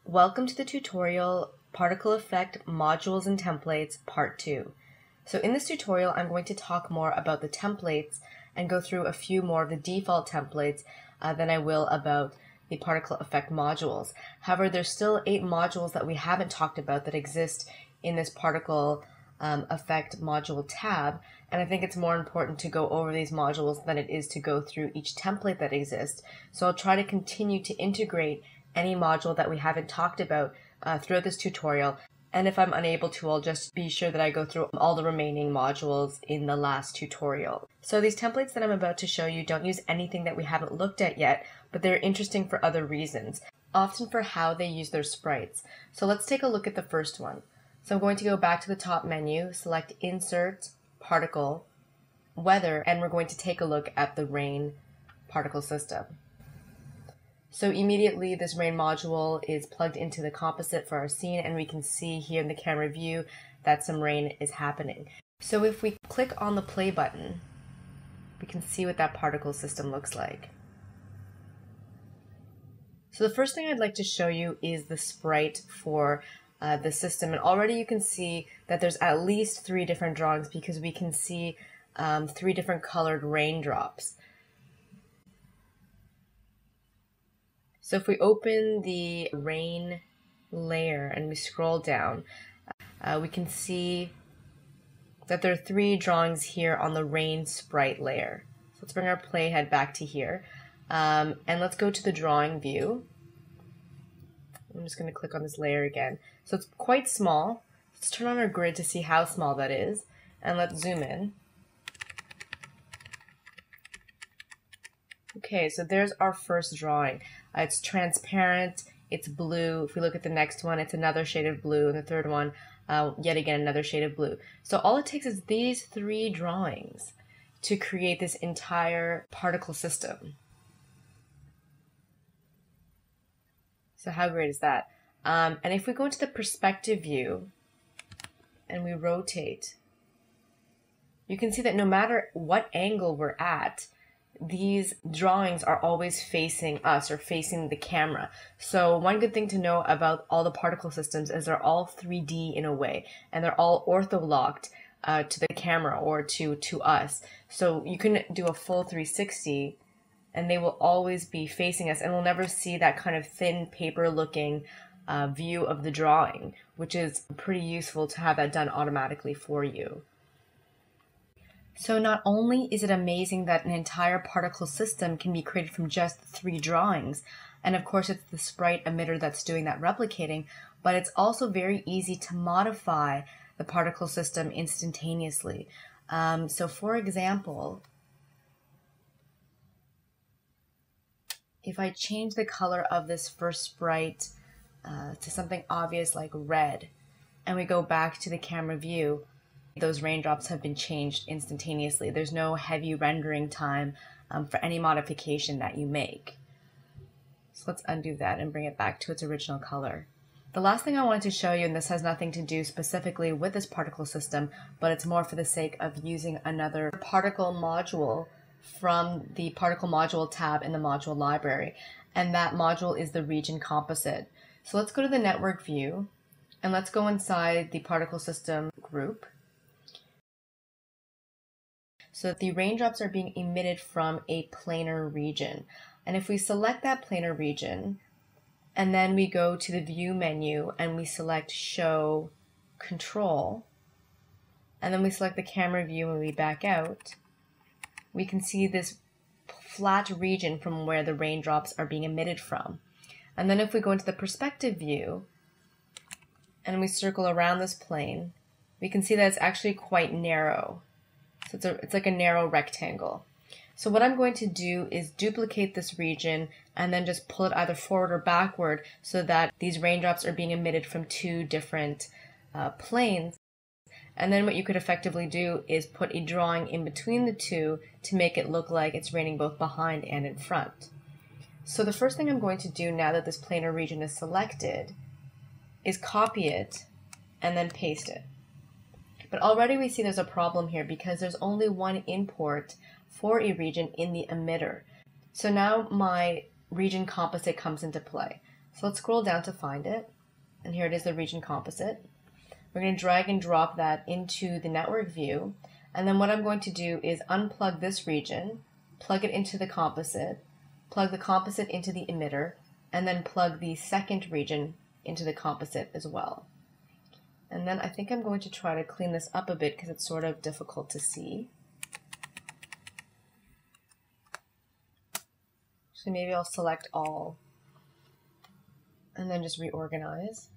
Welcome to the tutorial Particle Effect Modules and Templates Part 2. So in this tutorial I'm going to talk more about the templates and go through a few more of the default templates than I will about the particle effect modules. However, there's still 8 modules that we haven't talked about that exist in this particle effect module tab, and I think it's more important to go over these modules than it is to go through each template that exists. So I'll try to continue to integrate any module that we haven't talked about throughout this tutorial, and if I'm unable to, I'll just be sure that I go through all the remaining modules in the last tutorial. So these templates that I'm about to show you don't use anything that we haven't looked at yet, but they're interesting for other reasons, often for how they use their sprites. So let's take a look at the first one. So I'm going to go back to the top menu, select Insert, Particle, Weather, and we're going to take a look at the rain particle system. So immediately this rain module is plugged into the composite for our scene, and we can see here in the camera view that some rain is happening. So if we click on the play button, we can see what that particle system looks like. So the first thing I'd like to show you is the sprite for the system, and already you can see that there's at least 3 different drawings because we can see 3 different colored raindrops. So if we open the rain layer and we scroll down, we can see that there are 3 drawings here on the rain sprite layer. So let's bring our playhead back to here, and let's go to the drawing view. I'm just going to click on this layer again. So it's quite small. Let's turn on our grid to see how small that is, and let's zoom in. Okay, so there's our first drawing. It's transparent, it's blue. If we look at the next one, it's another shade of blue, and the third one, yet again, another shade of blue. So all it takes is these 3 drawings to create this entire particle system. So how great is that? And if we go into the perspective view and we rotate, you can see that no matter what angle we're at, these drawings are always facing us or facing the camera. So one good thing to know about all the particle systems is they're all 3D in a way, and they're all ortho-locked to the camera or to us. So you can do a full 360 and they will always be facing us, and we'll never see that kind of thin paper looking view of the drawing, which is pretty useful to have that done automatically for you. So not only is it amazing that an entire particle system can be created from just 3 drawings, and of course it's the sprite emitter that's doing that replicating, but it's also very easy to modify the particle system instantaneously. So for example, if I change the color of this first sprite to something obvious like red, and we go back to the camera view, those raindrops have been changed instantaneously. There's no heavy rendering time for any modification that you make. So let's undo that and bring it back to its original color. The last thing I wanted to show you, and this has nothing to do specifically with this particle system, but it's more for the sake of using another particle module from the particle module tab in the module library, and that module is the region composite. So let's go to the network view and let's go inside the particle system group. So the raindrops are being emitted from a planar region, and if we select that planar region and then we go to the view menu and we select show control, and then we select the camera view and we back out, we can see this flat region from where the raindrops are being emitted from. And then if we go into the perspective view and we circle around this plane, we can see that it's actually quite narrow. So it's like a narrow rectangle. So what I'm going to do is duplicate this region and then just pull it either forward or backward so that these raindrops are being emitted from 2 different planes. And then what you could effectively do is put a drawing in between the 2 to make it look like it's raining both behind and in front. So the first thing I'm going to do now that this planar region is selected is copy it and then paste it. But already we see there's a problem here because there's only one import for a region in the emitter. So now my region composite comes into play. So let's scroll down to find it. And here it is, the region composite. We're going to drag and drop that into the network view. And then what I'm going to do is unplug this region, plug it into the composite, plug the composite into the emitter, and then plug the second region into the composite as well. And then I think I'm going to try to clean this up a bit because it's sort of difficult to see. So maybe I'll select all and then just reorganize.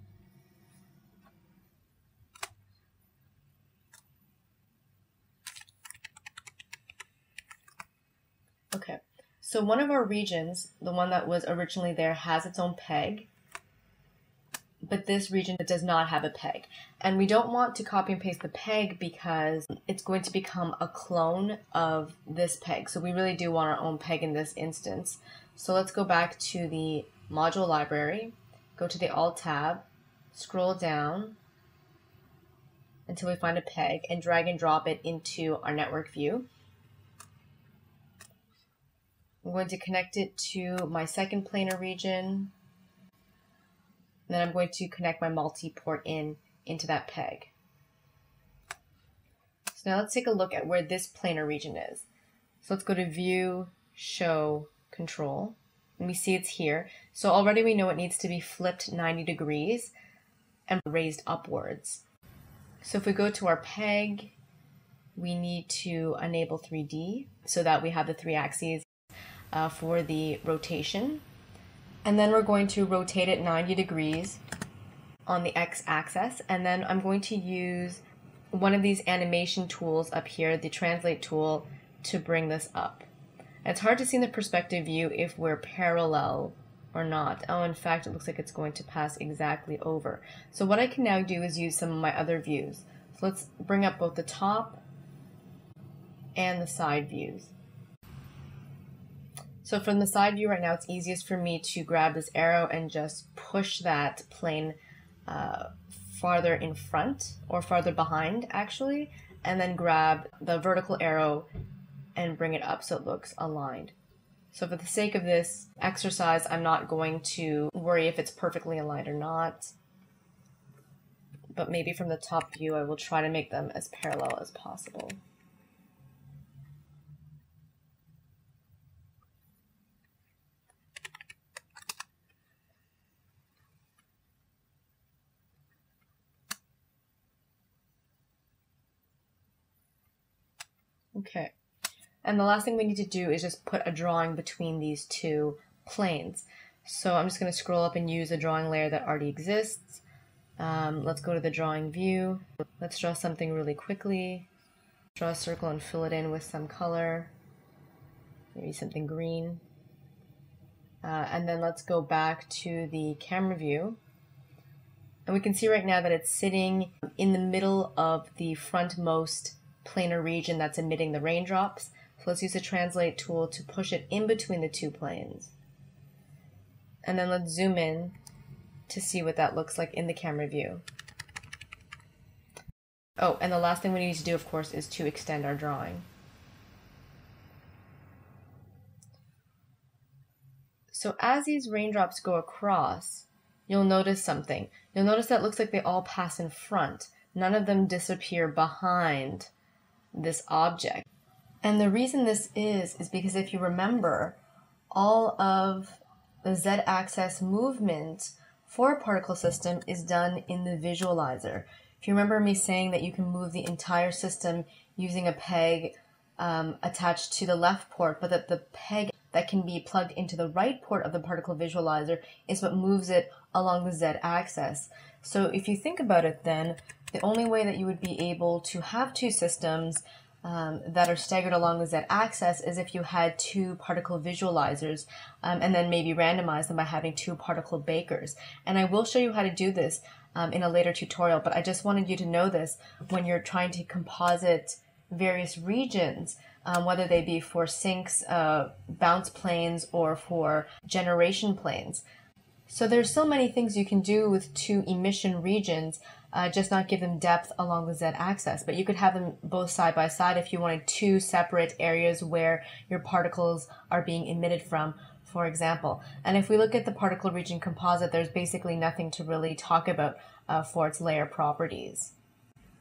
Okay, so one of our regions, the one that was originally there, has its own peg, but this region does not have a peg. And we don't want to copy and paste the peg because it's going to become a clone of this peg. So we really do want our own peg in this instance. So let's go back to the module library, go to the Alt tab, scroll down until we find a peg, and drag and drop it into our network view. I'm going to connect it to my second planar region. And then I'm going to connect my multi-port into that peg. So now let's take a look at where this planar region is. So let's go to View, Show, Control. And we see it's here. So already we know it needs to be flipped 90 degrees and raised upwards. So if we go to our peg, we need to enable 3D so that we have the 3 axes for the rotation. And then we're going to rotate it 90 degrees on the x-axis. And then I'm going to use one of these animation tools up here, the translate tool, to bring this up. And it's hard to see in the perspective view if we're parallel or not. Oh, in fact, it looks like it's going to pass exactly over. So what I can now do is use some of my other views. So let's bring up both the top and the side views. So from the side view right now, it's easiest for me to grab this arrow and just push that plane farther in front, or farther behind actually, and then grab the vertical arrow and bring it up so it looks aligned. So for the sake of this exercise, I'm not going to worry if it's perfectly aligned or not, but maybe from the top view, I will try to make them as parallel as possible. Okay, and the last thing we need to do is just put a drawing between these two planes. So I'm just going to scroll up and use a drawing layer that already exists. Let's go to the drawing view. Let's draw something really quickly. Draw a circle and fill it in with some color, maybe something green. And then let's go back to the camera view. And we can see right now that it's sitting in the middle of the frontmost planar region that's emitting the raindrops. So let's use the translate tool to push it in between the two planes. And then let's zoom in to see what that looks like in the camera view. Oh, and the last thing we need to do, of course, is to extend our drawing. So as these raindrops go across, you'll notice something. You'll notice that it looks like they all pass in front. None of them disappear behind this object. And the reason this is because if you remember, all of the z-axis movement for a particle system is done in the visualizer. If you remember me saying that you can move the entire system using a peg attached to the left port, but that the peg that can be plugged into the right port of the particle visualizer is what moves it along the z-axis. So if you think about it then, the only way that you would be able to have two systems that are staggered along the z-axis is if you had two particle visualizers and then maybe randomize them by having two particle bakers. And I will show you how to do this in a later tutorial, but I just wanted you to know this when you're trying to composite various regions, whether they be for sinks, bounce planes, or for generation planes. So there's so many things you can do with two emission regions, just not give them depth along the z-axis. But you could have them both side by side if you wanted two separate areas where your particles are being emitted from. for example. And if we look at the particle region composite, there's basically nothing to really talk about for its layer properties.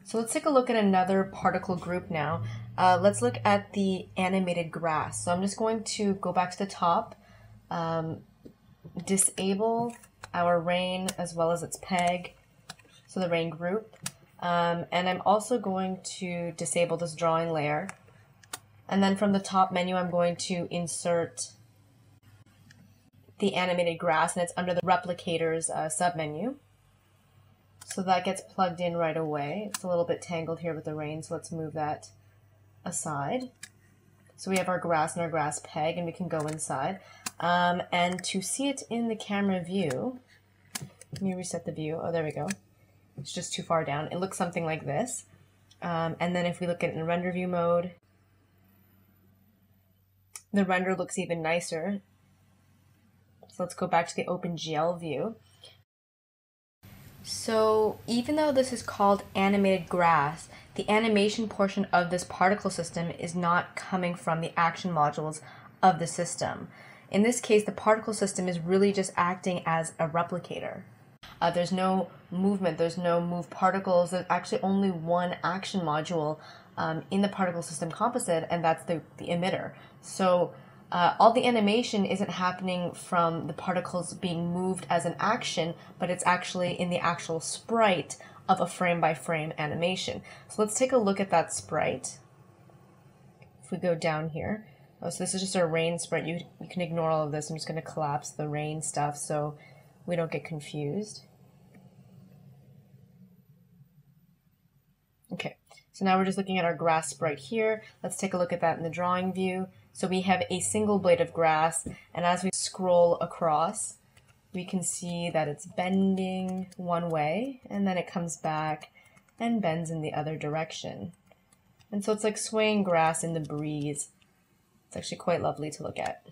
So let's take a look at another particle group now. Let's look at the animated grass. So I'm just going to go back to the top, disable our rain as well as its peg, so the rain group. And I'm also going to disable this drawing layer. And then from the top menu, I'm going to insert the animated grass, and it's under the replicators submenu. So that gets plugged in right away. It's a little bit tangled here with the rain, so let's move that aside. So we have our grass and our grass peg, and we can go inside. And to see it in the camera view, let me reset the view. Oh, there we go. It's just too far down. It looks something like this. And then if we look at it in render view mode, the render looks even nicer. So let's go back to the OpenGL view. So even though this is called animated grass, the animation portion of this particle system is not coming from the action modules of the system. In this case, the particle system is really just acting as a replicator. There's no movement, there's no move particles, there's actually only one action module in the particle system composite, and that's the emitter. So all the animation isn't happening from the particles being moved as an action, but it's actually in the actual sprite of a frame-by-frame animation. So let's take a look at that sprite. If we go down here, so this is just a rain sprite. You can ignore all of this. I'm just going to collapse the rain stuff so we don't get confused. Okay, so now we're just looking at our grass sprite here. Let's take a look at that in the drawing view. So we have a single blade of grass, and as we scroll across, we can see that it's bending one way, and then it comes back and bends in the other direction. And so it's like swaying grass in the breeze. It's actually quite lovely to look at.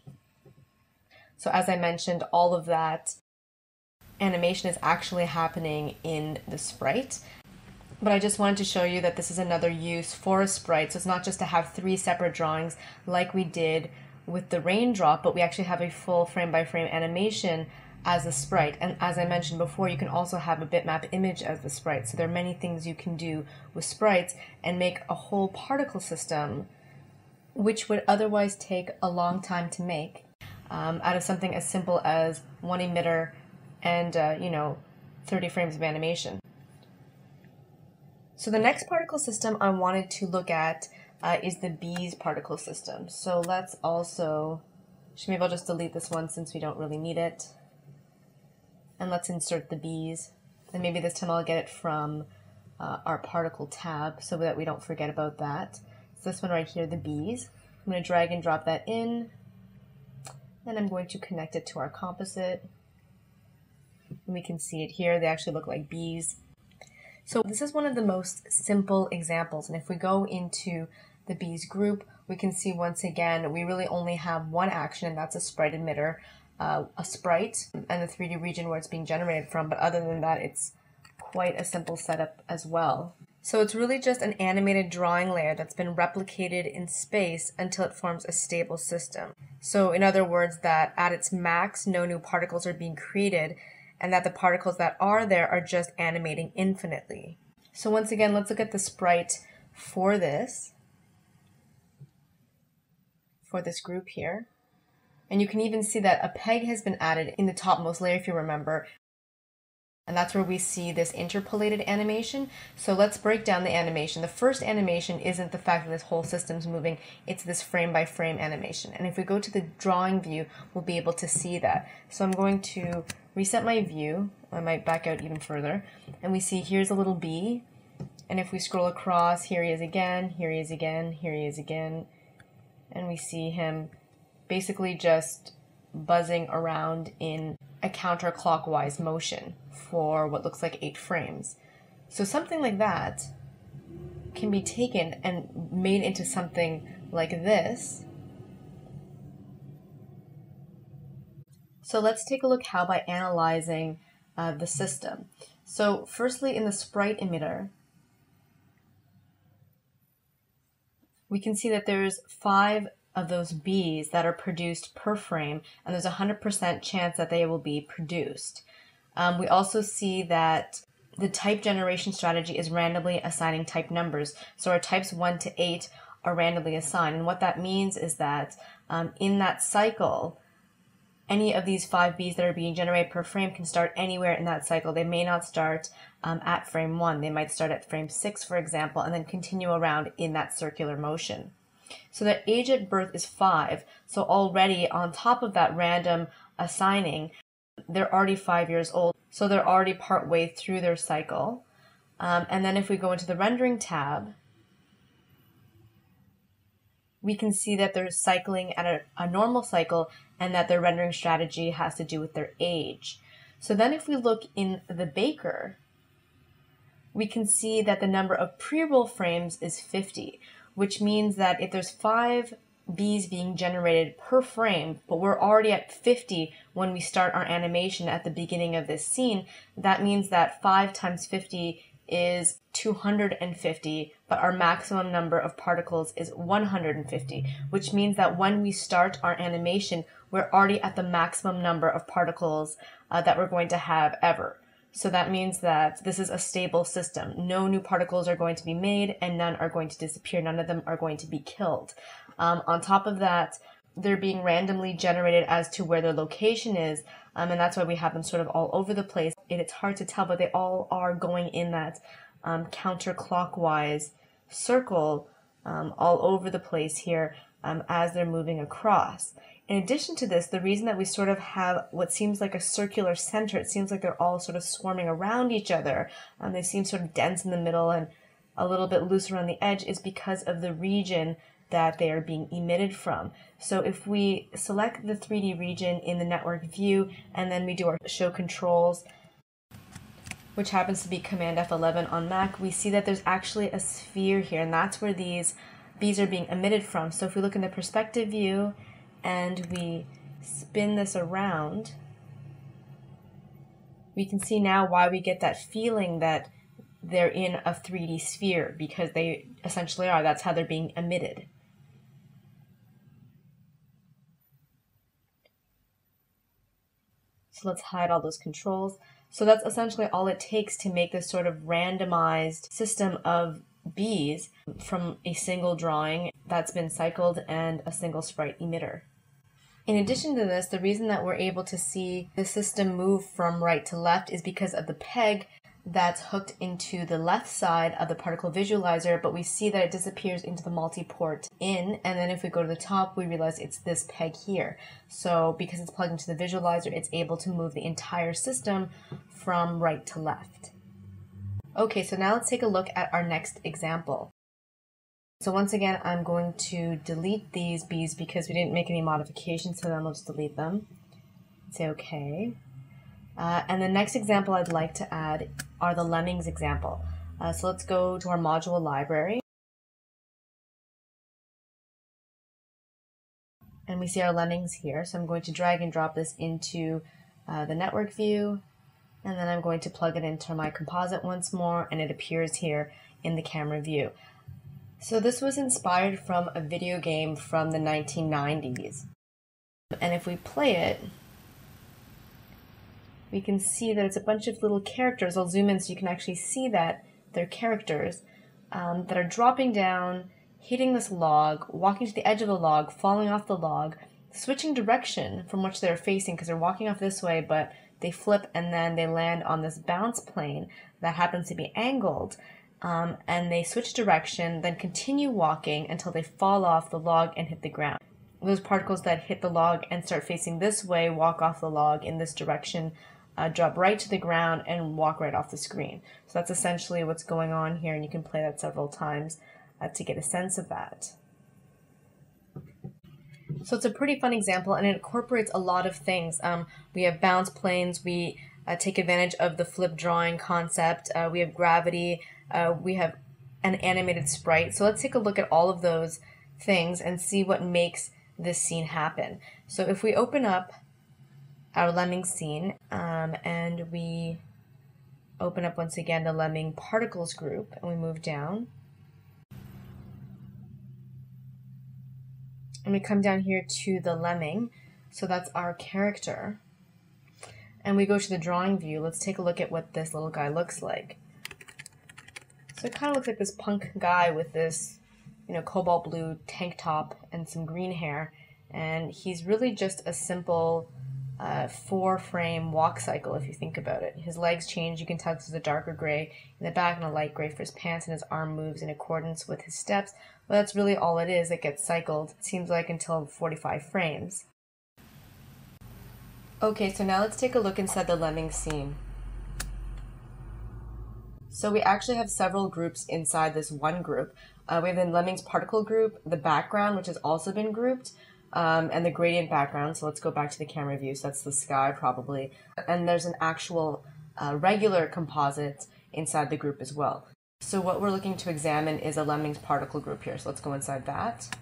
So as I mentioned, all of that animation is actually happening in the sprite. But I just wanted to show you that this is another use for a sprite. So it's not just to have 3 separate drawings like we did with the raindrop, but we actually have a full frame-by-frame animation as a sprite. And as I mentioned before, you can also have a bitmap image as the sprite. So there are many things you can do with sprites and make a whole particle system, which would otherwise take a long time to make, out of something as simple as one emitter and 30 frames of animation. So the next particle system I wanted to look at is the bees particle system. So let's also, maybe I'll just delete this one since we don't really need it. And let's insert the bees. And maybe this time I'll get it from our particle tab so that we don't forget about that. So this one right here, the bees. I'm going to drag and drop that in. And I'm going to connect it to our composite. And we can see it here. They actually look like bees. So this is one of the most simple examples, and if we go into the bees group, we can see once again we really only have one action, and that's a sprite emitter, a sprite, and the 3D region where it's being generated from, but other than that it's quite a simple setup as well. So it's really just an animated drawing layer that's been replicated in space until it forms a stable system. So in other words, that at its max no new particles are being created, and that the particles that are there are just animating infinitely. So once again, let's look at the sprite for this group here. And you can even see that a peg has been added in the topmost layer, if you remember. And that's where we see this interpolated animation. So let's break down the animation. The first animation isn't the fact that this whole system's moving, it's this frame-by-frame animation. And if we go to the drawing view, we'll be able to see that. So I'm going to reset my view. I might back out even further. And we see here's a little bee. And if we scroll across, here he is again, here he is again, here he is again. And we see him basically just buzzing around in a counterclockwise motion for what looks like 8 frames. So something like that can be taken and made into something like this. So let's take a look how by analyzing the system. So firstly, in the sprite emitter, we can see that there's 5 of those bees that are produced per frame, and there's a 100% chance that they will be produced. We also see that the type generation strategy is randomly assigning type numbers. So our types 1 to 8 are randomly assigned. And what that means is that in that cycle, any of these 5 bees that are being generated per frame can start anywhere in that cycle. They may not start at frame 1. They might start at frame 6, for example, and then continue around in that circular motion. So the age at birth is 5. So already on top of that random assigning, they're already 5 years old. So they're already part way through their cycle. And then if we go into the rendering tab, we can see that they're cycling at a normal cycle and that their rendering strategy has to do with their age. So then if we look in the baker, we can see that the number of pre-roll frames is 50, which means that if there's 5 bees being generated per frame, but we're already at 50 when we start our animation at the beginning of this scene, that means that 5 times 50 is 250, but our maximum number of particles is 150, which means that when we start our animation, we're already at the maximum number of particles that we're going to have ever. So that means that this is a stable system. No new particles are going to be made and none are going to disappear. None of them are going to be killed. On top of that, they're being randomly generated as to where their location is, and that's why we have them sort of all over the place. It's hard to tell, but they all are going in that counterclockwise circle all over the place here as they're moving across. In addition to this, the reason that we sort of have what seems like a circular center, it seems like they're all sort of swarming around each other, they seem sort of dense in the middle and a little bit loose around the edge, is because of the region that they are being emitted from. So if we select the 3D region in the network view and then we do our show controls, which happens to be Command F11 on Mac, we see that there's actually a sphere here, and that's where these bees are being emitted from. So if we look in the perspective view and we spin this around, we can see now why we get that feeling that they're in a 3D sphere, because they essentially are. That's how they're being emitted. So let's hide all those controls. So that's essentially all it takes to make this sort of randomized system of bees from a single drawing that's been cycled and a single sprite emitter. In addition to this, the reason that we're able to see the system move from right to left is because of the peg that's hooked into the left side of the particle visualizer, but we see that it disappears into the multi-port in, and then if we go to the top, we realize it's this peg here. So because it's plugged into the visualizer, it's able to move the entire system from right to left. Okay, so now let's take a look at our next example. So once again, I'm going to delete these bees because we didn't make any modifications to them. Let's delete them. Say okay. And the next example I'd like to add are the lemmings example. So let's go to our module library. And we see our lemmings here. So I'm going to drag and drop this into the network view. And then I'm going to plug it into my composite once more, and it appears here in the camera view. So this was inspired from a video game from the 1990s. And if we play it, we can see that it's a bunch of little characters. I'll zoom in so you can actually see that they're characters that are dropping down, hitting this log, walking to the edge of the log, falling off the log, switching direction from which they're facing because they're walking off this way, but they flip and then they land on this bounce plane that happens to be angled. And they switch direction, then continue walking until they fall off the log and hit the ground. Those particles that hit the log and start facing this way walk off the log in this direction, drop right to the ground, and walk right off the screen. So that's essentially what's going on here, and you can play that several times to get a sense of that. So it's a pretty fun example, and it incorporates a lot of things. We have bounce planes, we take advantage of the flip drawing concept, we have gravity, we have an animated sprite. So let's take a look at all of those things and see what makes this scene happen. So if we open up our lemming scene and we open up once again the lemming particles group and we move down, and we come down here to the lemming. So that's our character. And we go to the drawing view. Let's take a look at what this little guy looks like. So it kind of looks like this punk guy with this, cobalt blue tank top and some green hair. And he's really just a simple 4-frame walk cycle if you think about it. His legs change, you can tell this is a darker gray in the back and a light gray for his pants, and his arm moves in accordance with his steps. But that's really all it is. It gets cycled, it seems like, until 45 frames. Okay, so now let's take a look inside the lemming scene. So we actually have several groups inside this one group. We have the lemmings particle group, the background, which has also been grouped, and the gradient background. So let's go back to the camera view. So that's the sky probably. And there's an actual regular composite inside the group as well. So what we're looking to examine is a lemmings particle group here. So let's go inside that.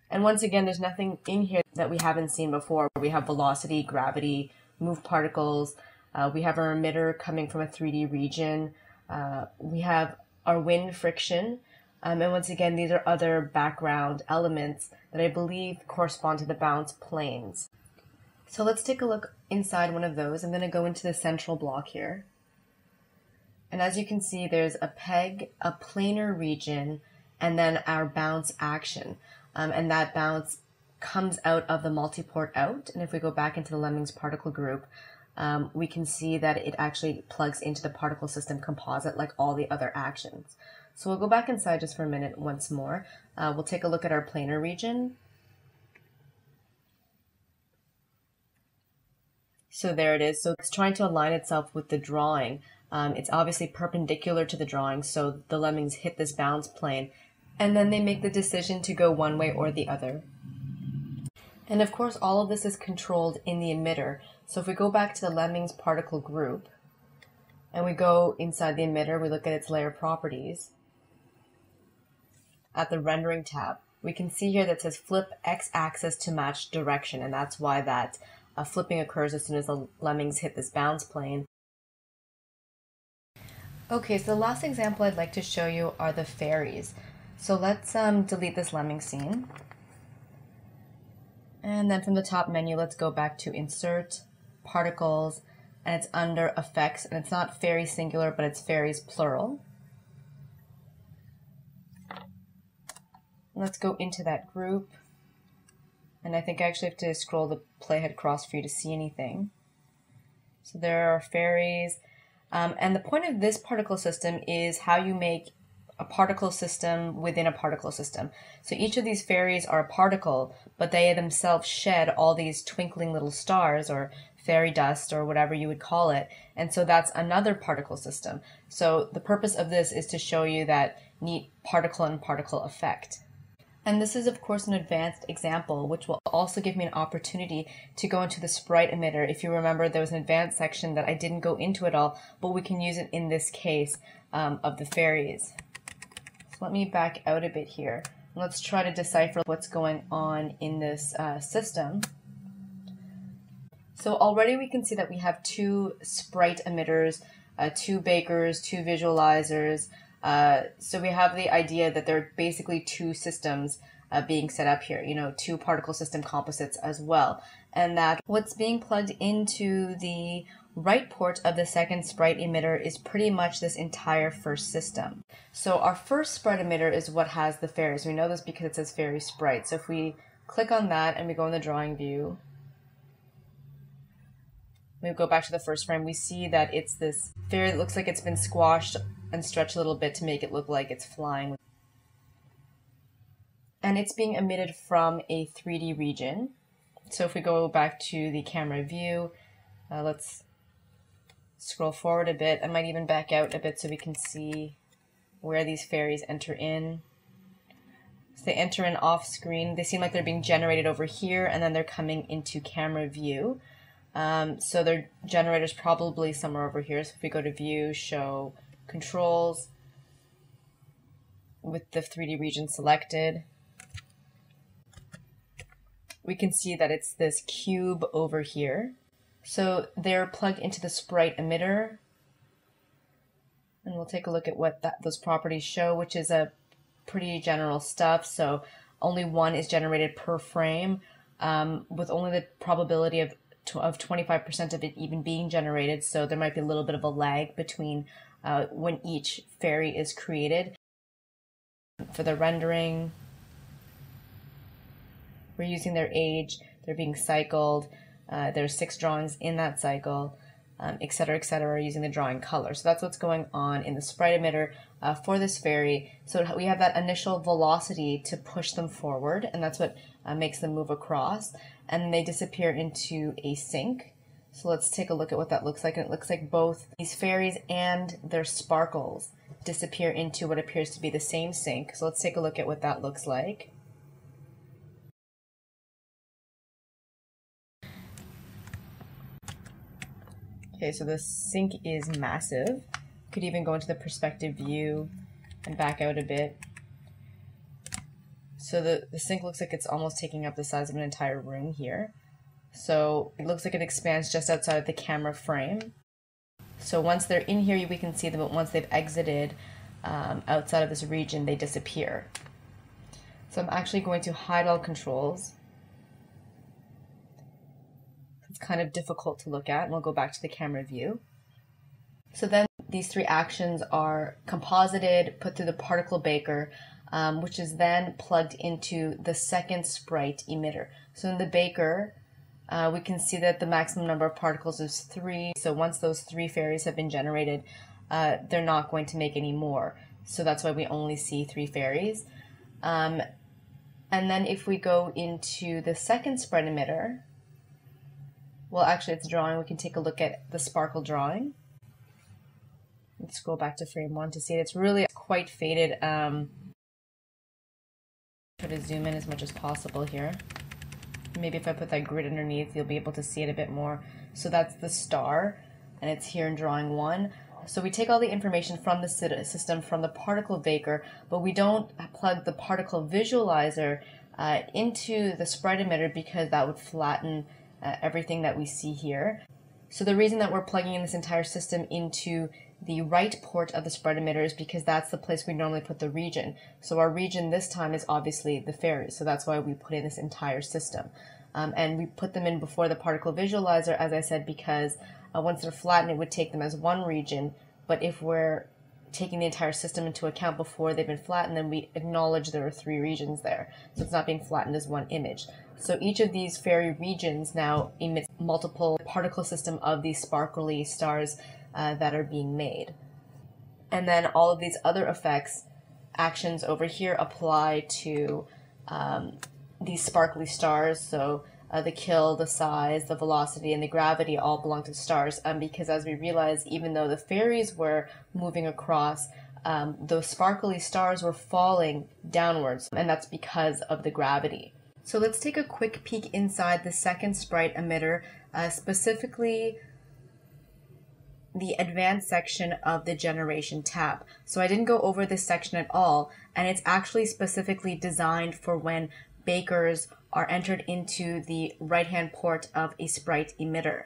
And once again, there's nothing in here that we haven't seen before. We have velocity, gravity, move particles. We have our emitter coming from a 3D region. We have our wind friction. And once again, these are other background elements that I believe correspond to the bounce planes. So let's take a look inside one of those. I'm going to go into the central block here. And as you can see, there's a peg, a planar region, and then our bounce action. And that bounce comes out of the multiport out. And if we go back into the lemmings particle group, we can see that it actually plugs into the particle system composite like all the other actions. So we'll go back inside just for a minute once more. We'll take a look at our planar region. So there it is. So it's trying to align itself with the drawing. It's obviously perpendicular to the drawing, so the lemmings hit this bounce plane, and then they make the decision to go one way or the other. And of course, all of this is controlled in the emitter. So if we go back to the lemmings particle group, and we go inside the emitter, we look at its layer properties. At the rendering tab, we can see here that says flip x-axis to match direction, and that's why that flipping occurs as soon as the lemmings hit this bounce plane. Okay, so the last example I'd like to show you are the fairies. So let's delete this lemming scene. And then from the top menu, let's go back to Insert, Particles, and it's under Effects, and it's not fairy singular, but it's fairies plural. Let's go into that group. And I think I actually have to scroll the playhead across for you to see anything. So there are fairies. And the point of this particle system is how you make a particle system within a particle system. So each of these fairies are a particle, but they themselves shed all these twinkling little stars or fairy dust or whatever you would call it. And so that's another particle system. So the purpose of this is to show you that neat particle and particle effect. And this is of course an advanced example, which will also give me an opportunity to go into the sprite emitter. If you remember, there was an advanced section that I didn't go into at all, but we can use it in this case of the fairies. So let me back out a bit here. Let's try to decipher what's going on in this system. So already we can see that we have two sprite emitters, two bakers, two visualizers. So we have the idea that there are basically two systems being set up here, two particle system composites as well. And that what's being plugged into the right port of the second sprite emitter is pretty much this entire first system. So our first sprite emitter is what has the fairies. We know this because it says fairy sprite. So if we click on that and we go in the drawing view, we go back to the first frame, we see that it's this fairy that looks like it's been squashed and stretched a little bit to make it look like it's flying. And it's being emitted from a 3D region. So if we go back to the camera view, let's scroll forward a bit. I might even back out a bit so we can see where these fairies enter in. So they enter in off screen. They seem like they're being generated over here, and then they're coming into camera view. So their generator's probably somewhere over here. So if we go to view, show controls with the 3D region selected, we can see that it's this cube over here. So they're plugged into the sprite emitter, and we'll take a look at what those properties show, which is a pretty general stuff, so only one is generated per frame, with only the probability of 25% of it even being generated, so there might be a little bit of a lag between when each fairy is created. For the rendering, we're using their age, they're being cycled, there's 6 drawings in that cycle, etc., using the drawing color. So that's what's going on in the sprite emitter for this fairy. So we have that initial velocity to push them forward, and that's what makes them move across, and then they disappear into a sink. So let's take a look at what that looks like, and it looks like both these fairies and their sparkles disappear into what appears to be the same sink. So let's take a look at what that looks like. Okay, so the sink is massive. Could even go into the perspective view and back out a bit. So the sink looks like it's almost taking up the size of an entire room here. So it looks like it expands just outside of the camera frame. So once they're in here, we can see them, but once they've exited outside of this region, they disappear. So I'm actually going to hide all controls. It's kind of difficult to look at, and we'll go back to the camera view. So then these 3 actions are composited, put through the particle baker, which is then plugged into the second sprite emitter. So in the baker, we can see that the maximum number of particles is 3. So once those 3 fairies have been generated, they're not going to make any more. So that's why we only see 3 fairies. And then if we go into the second sprite emitter, well, actually it's drawing. We can take a look at the sparkle drawing. Let's go back to frame 1 to see it. It's really quite faded. Try to zoom in as much as possible here. Maybe if I put that grid underneath, you'll be able to see it a bit more. So that's the star, and it's here in drawing 1. So we take all the information from the system, from the particle baker, but we don't plug the particle visualizer into the sprite emitter because that would flatten everything that we see here. So the reason that we're plugging in this entire system into the right port of the sprite emitter is because that's the place we normally put the region. So our region this time is obviously the fairies, so that's why we put in this entire system. And we put them in before the particle visualizer, as I said, because once they're flattened, it would take them as one region, but if we're taking the entire system into account before they've been flattened, then we acknowledge there are 3 regions there. So it's not being flattened as one image. So each of these fairy regions now emits multiple particle system of these sparkly stars that are being made. And then all of these other effects, actions over here apply to these sparkly stars. So the kill, the size, the velocity, and the gravity all belong to stars, because as we realize, even though the fairies were moving across, those sparkly stars were falling downwards, and that's because of the gravity. So let's take a quick peek inside the second sprite emitter, specifically the advanced section of the generation tab. So I didn't go over this section at all, and it's actually specifically designed for when bakers are entered into the right-hand port of a sprite emitter.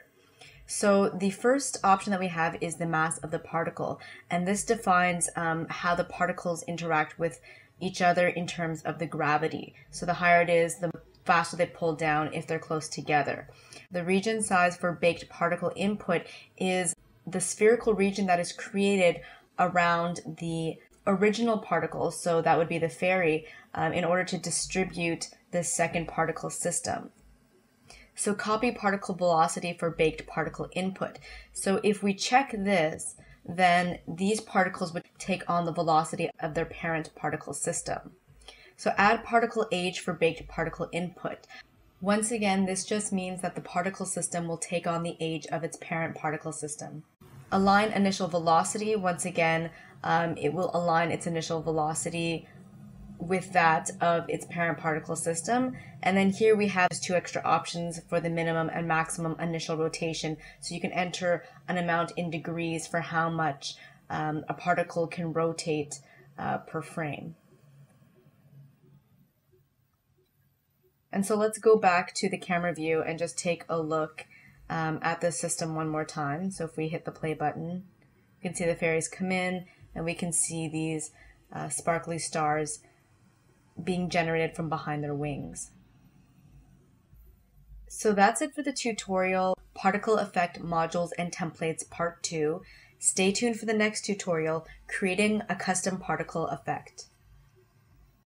So the first option that we have is the mass of the particle, and this defines how the particles interact with each other in terms of the gravity. So the higher it is, the faster they pull down if they're close together. The region size for baked particle input is the spherical region that is created around the original particles, so that would be the fairy, in order to distribute the second particle system. So copy particle velocity for baked particle input. So if we check this, then these particles would take on the velocity of their parent particle system. So add particle age for baked particle input. Once again, this just means that the particle system will take on the age of its parent particle system. Align initial velocity. Once again, it will align its initial velocity with that of its parent particle system. And then here we have 2 extra options for the minimum and maximum initial rotation. So you can enter an amount in degrees for how much a particle can rotate per frame. And so let's go back to the camera view and just take a look at the system one more time. So if we hit the play button, you can see the fairies come in, and we can see these sparkly stars being generated from behind their wings. So that's it for the tutorial, Particle Effect Modules and Templates Part 2. Stay tuned for the next tutorial, Creating a Custom Particle Effect.